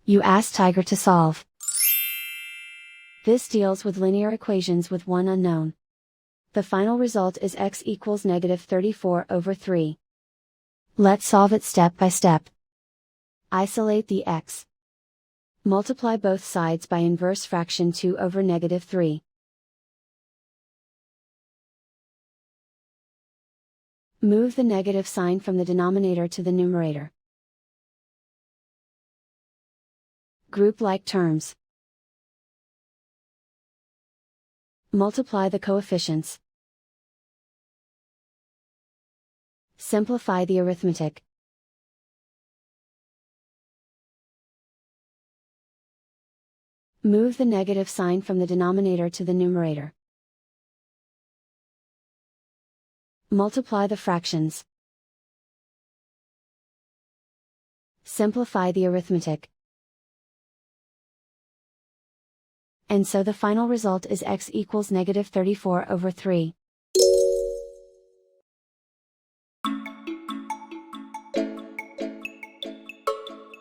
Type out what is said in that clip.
You ask Tiger to solve. This deals with linear equations with one unknown. The final result is x equals -34/3. Let's solve it step by step. Isolate the x. Multiply both sides by inverse fraction 2/3. Move the negative sign from the denominator to the numerator. Group like terms. Multiply the coefficients. Simplify the arithmetic. Move the negative sign from the denominator to the numerator. Multiply the fractions. Simplify the arithmetic. And so the final result is x equals -34/3.